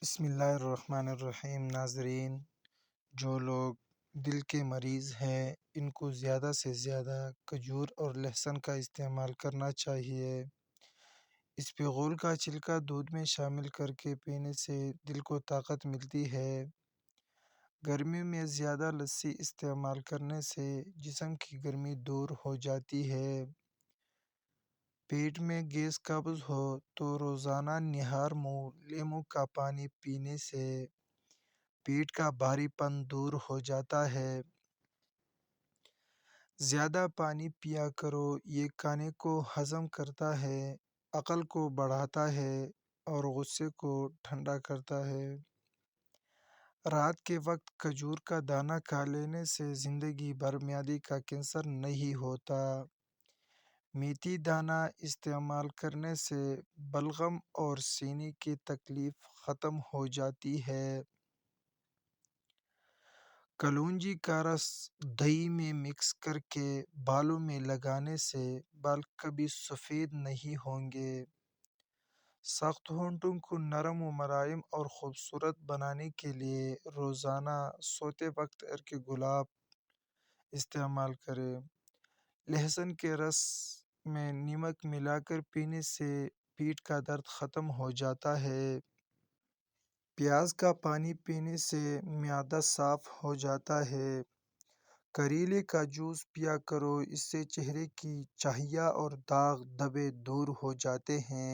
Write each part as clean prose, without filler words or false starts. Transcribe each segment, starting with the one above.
بسم اللہ الرحمن الرحیم۔ ناظرین، جو لوگ دل کے مریض ہیں ان کو زیادہ سے زیادہ کھجور اور لہسن کا استعمال کرنا چاہیے۔ اسپغول کا چھلکا دودھ میں شامل کر کے پینے سے دل کو طاقت ملتی ہے۔ گرمی میں زیادہ لسی استعمال کرنے سے جسم کی گرمی دور ہو جاتی ہے۔ پیٹ میں گیس قبض ہو تو روزانہ نہار منہ لیموں کا پانی پینے سے پیٹ کا بھاری پن دور ہو جاتا ہے۔ زیادہ پانی پیا کرو، یہ کھانے کو ہضم کرتا ہے، عقل کو بڑھاتا ہے اور غصے کو ٹھنڈا کرتا ہے۔ رات کے وقت کھجور کا دانہ کھا لینے سے زندگی بھر معدے کا کینسر نہیں ہوتا۔ میتھی دانہ استعمال کرنے سے بلغم اور سینے کی تکلیف ختم ہو جاتی ہے۔ کلونجی کا رس دہی میں مکس کر کے بالوں میں لگانے سے بال کبھی سفید نہیں ہوں گے۔ سخت ہونٹوں کو نرم و ملائم اور خوبصورت بنانے کے لیے روزانہ سوتے وقت عرق گلاب استعمال کریں۔ لہسن کے رس میں نمک ملا کر پینے سے پیٹھ کا درد ختم ہو جاتا ہے۔ پیاز کا پانی پینے سے معدہ صاف ہو جاتا ہے۔ کریلے کا جوس پیا کرو، اس سے چہرے کی چاہیہ اور داغ دھبے دور ہو جاتے ہیں۔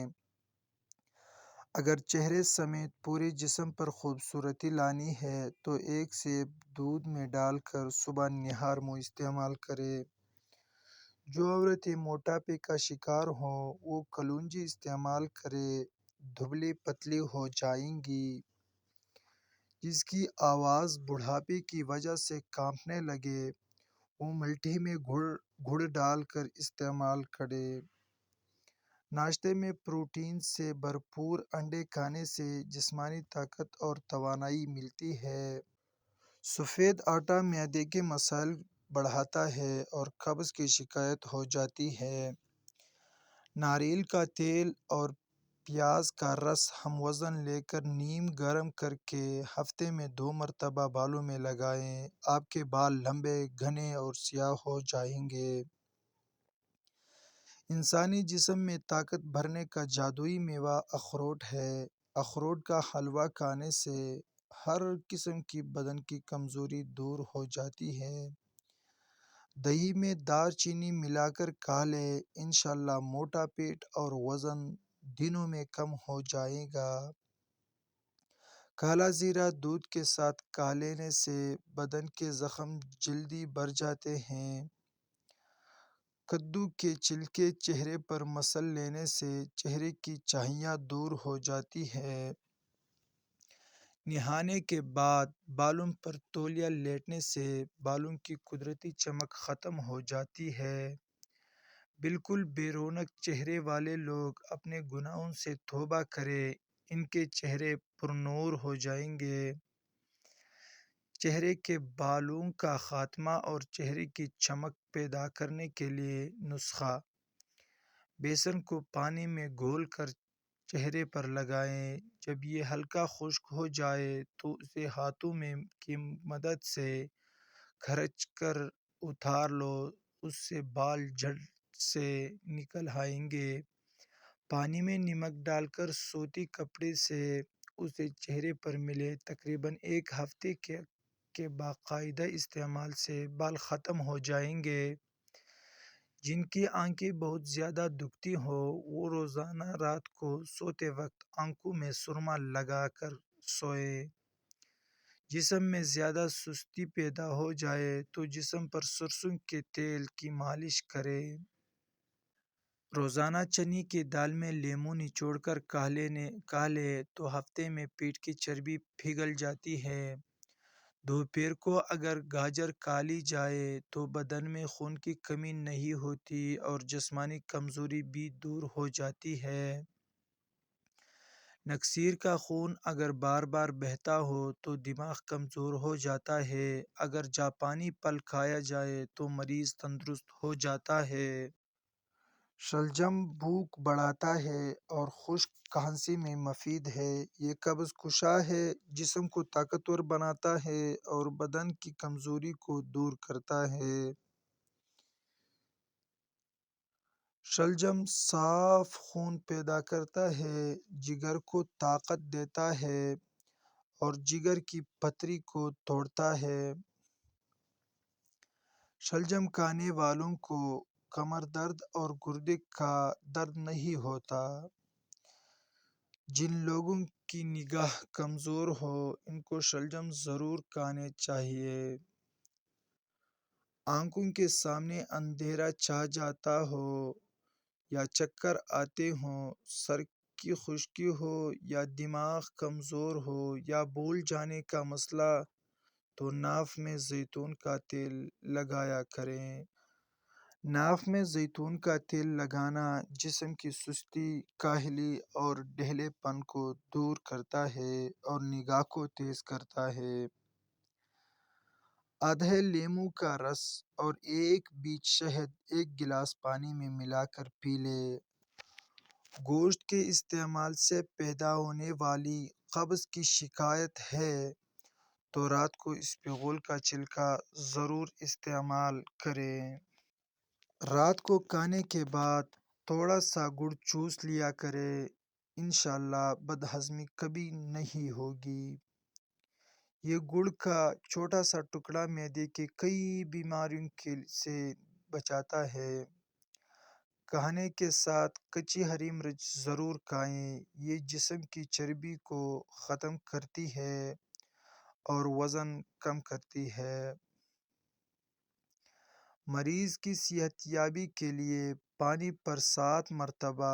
اگر چہرے سمیت پورے جسم پر خوبصورتی لانی ہے تو ایک سیب دودھ میں ڈال کر صبح نہار منہ استعمال کریں۔ جو عورتیں موٹاپے کا شکار ہوں وہ کلونجی استعمال کریں، دبلی پتلی ہو جائیں گی۔ جس کی آواز بڑھاپے کی وجہ سے کانپنے لگے وہ ملٹھی میں گڑ ڈال کر استعمال کرے۔ ناشتے میں پروٹین سے بھرپور انڈے کھانے سے جسمانی طاقت اور توانائی ملتی ہے۔ سفید آٹا معدے کے مسائل بڑھاتا ہے اور قبض کی شکایت ہو جاتی ہے۔ ناریل کا تیل اور پیاز کا رس ہم وزن لے کر نیم گرم کر کے ہفتے میں 2 مرتبہ بالوں میں لگائیں، آپ کے بال لمبے، گھنے اور سیاہ ہو جائیں گے۔ انسانی جسم میں طاقت بھرنے کا جادوئی میوہ اخروٹ ہے۔ اخروٹ کا حلوہ کھانے سے ہر قسم کی بدن کی کمزوری دور ہو جاتی ہے۔ دہی میں دار چینی ملا کر کھا لیں، انشاءاللہ موٹا پیٹ اور وزن دنوں میں کم ہو جائے گا۔ کالا زیرہ دودھ کے ساتھ کھا لینے سے بدن کے زخم جلدی بھر جاتے ہیں۔ کدو کے چھلکے چہرے پر مسل لینے سے چہرے کی چاہیہ دور ہو جاتی ہے۔ نہانے کے بعد بالوں پر تولیہ لیٹنے سے بالوں کی قدرتی چمک ختم ہو جاتی ہے۔ بالکل بے رونق چہرے والے لوگ اپنے گناہوں سے توبہ کریں، ان کے چہرے پرنور ہو جائیں گے۔ چہرے کے بالوں کا خاتمہ اور چہرے کی چمک پیدا کرنے کے لیے نسخہ: بیسن کو پانی میں گھول کر چہرے پر لگائیں، جب یہ ہلکا خشک ہو جائے تو اسے ہاتھوں کی مدد سے کھرچ کر اتار لو، اس سے بال جڑ سے نکل آئیں گے۔ پانی میں نمک ڈال کر سوتی کپڑے سے اسے چہرے پر ملیں، تقریباً 1 ہفتے کے باقاعدہ استعمال سے بال ختم ہو جائیں گے۔ جن کی آنکھیں بہت زیادہ دکھتی ہوں وہ روزانہ رات کو سوتے وقت آنکھوں میں سرما لگا کر سوئیں۔ جسم میں زیادہ سستی پیدا ہو جائے تو جسم پر سرسوں کے تیل کی مالش کریں۔ روزانہ چنے کی دال میں لیموں نچوڑ کر کھا لیں تو ہفتے میں پیٹ کی چربی پگھل جاتی ہے۔ دوپہر کو اگر گاجر کھا لی جائے تو بدن میں خون کی کمی نہیں ہوتی اور جسمانی کمزوری بھی دور ہو جاتی ہے۔ نکسیر کا خون اگر بار بار بہتا ہو تو دماغ کمزور ہو جاتا ہے، اگر جاپانی پھل کھایا جائے تو مریض تندرست ہو جاتا ہے۔ شلجم بھوک بڑھاتا ہے اور خشک کھانسی میں مفید ہے۔ یہ قبض کشا ہے، جسم کو طاقتور بناتا ہے اور بدن کی کمزوری کو دور کرتا ہے۔ شلجم صاف خون پیدا کرتا ہے، جگر کو طاقت دیتا ہے اور جگر کی پتھری کو توڑتا ہے۔ شلجم کھانے والوں کو کمر درد اور گردے کا درد نہیں ہوتا۔ جن لوگوں کی نگاہ کمزور ہو ان کو شلجم ضرور کھانے چاہیے۔ آنکھوں کے سامنے اندھیرا چھا جاتا ہو یا چکر آتے ہوں، سر کی خشکی ہو یا دماغ کمزور ہو یا بھول جانے کا مسئلہ تو ناف میں زیتون کا تیل لگایا کریں۔ ناف میں زیتون کا تیل لگانا جسم کی سستی، کاہلی اور ڈھیلے پن کو دور کرتا ہے اور نگاہ کو تیز کرتا ہے۔ آدھے لیموں کا رس اور ایک بیج شہد ایک گلاس پانی میں ملا کر پی لیں۔ گوشت کے استعمال سے پیدا ہونے والی قبض کی شکایت ہے تو رات کو اسپغول کا چھلکا ضرور استعمال کریں۔ رات کو کھانے کے بعد تھوڑا سا گڑ چوس لیا کریں، انشاءاللہ بدہضمی کبھی نہیں ہوگی۔ یہ گڑ کا چھوٹا سا ٹکڑا معدے کی کئی بیماریوں سے بچاتا ہے۔ کھانے کے ساتھ کچی ہری مرچ ضرور کھائیں، یہ جسم کی چربی کو ختم کرتی ہے اور وزن کم کرتی ہے۔ مریض کی صحت یابی کے لیے پانی پر 7 مرتبہ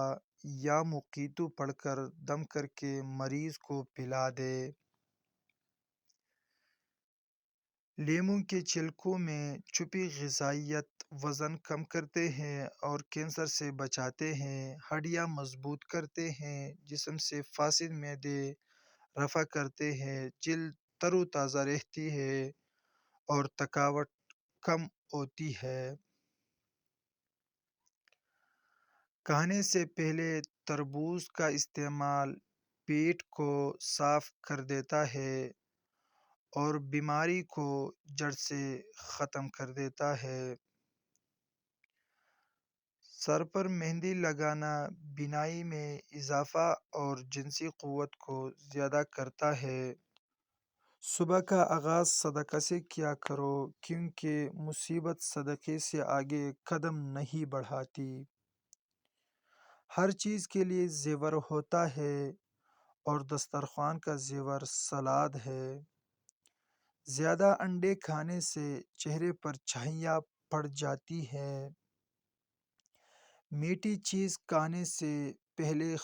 یا موقیتو پڑھ کر دم کر کے مریض کو پلا دیں۔ لیموں کے چھلکوں میں چھپی غذائیت وزن کم کرتے ہیں اور کینسر سے بچاتے ہیں، ہڈیاں مضبوط کرتے ہیں، جسم سے فاسد معدے رفع کرتے ہیں، جلد تر و تازہ رہتی ہے اور تھکاوٹ کم ہوتی ہے۔ کھانے سے پہلے تربوز کا استعمال پیٹ کو صاف کر دیتا ہے اور بیماری کو جڑ سے ختم کر دیتا ہے۔ سر پر مہندی لگانا بینائی میں اضافہ اور جنسی قوت کو زیادہ کرتا ہے۔ صبح کا آغاز صدقہ سے کیا کرو کیونکہ مصیبت صدقے سے آگے قدم نہیں بڑھاتی۔ ہر چیز کے لیے زیور ہوتا ہے اور دسترخوان کا زیور سلاد ہے۔ زیادہ انڈے کھانے سے چہرے پر چھائیاں پڑ جاتی ہیں۔ میٹھی چیز کھانے سے پہلے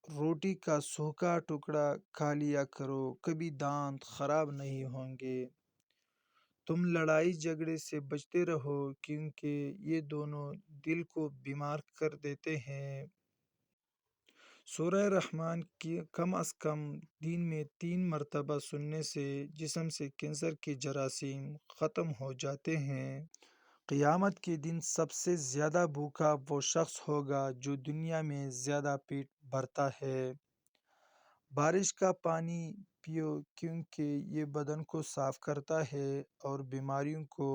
روٹی کا سوکھا ٹکڑا کھا لیا کرو، کبھی دانت خراب نہیں ہوں گے۔ تم لڑائی جھگڑے سے بچتے رہو کیونکہ یہ دونوں دل کو بیمار کر دیتے ہیں۔ سورہ رحمن کی کم از کم دن میں 3 مرتبہ سننے سے جسم سے کینسر کے جراثیم ختم ہو جاتے ہیں۔ قیامت کے دن سب سے زیادہ بھوکا وہ شخص ہوگا جو دنیا میں زیادہ پیٹ بھرتا ہے۔ بارش کا پانی پیو کیونکہ یہ بدن کو صاف کرتا ہے اور بیماریوں کو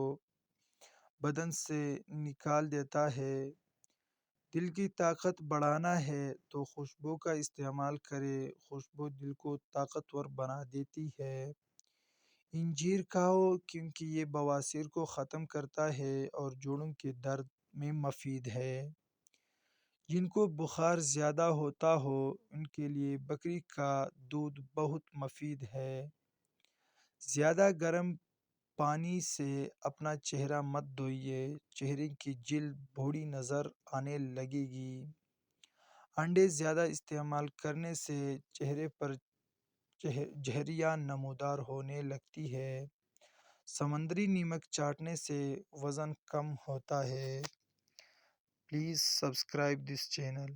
بدن سے نکال دیتا ہے۔ دل کی طاقت بڑھانا ہے تو خوشبو کا استعمال کریں، خوشبو دل کو طاقتور بنا دیتی ہے۔ انجیر کھاؤ کیونکہ یہ بواسیر کو ختم کرتا ہے اور جوڑوں کے درد میں مفید ہے۔ جن کو بخار زیادہ ہوتا ہو ان کے لیے بکری کا دودھ بہت مفید ہے۔ زیادہ گرم پانی سے اپنا چہرہ مت دھوئیے، چہرے کی جلد بوڑھی نظر آنے لگے گی۔ انڈے زیادہ استعمال کرنے سے چہرے پر جھریاں نمودار ہونے لگتی ہے۔ سمندری نمک چاٹنے سے وزن کم ہوتا ہے۔ Please subscribe this channel.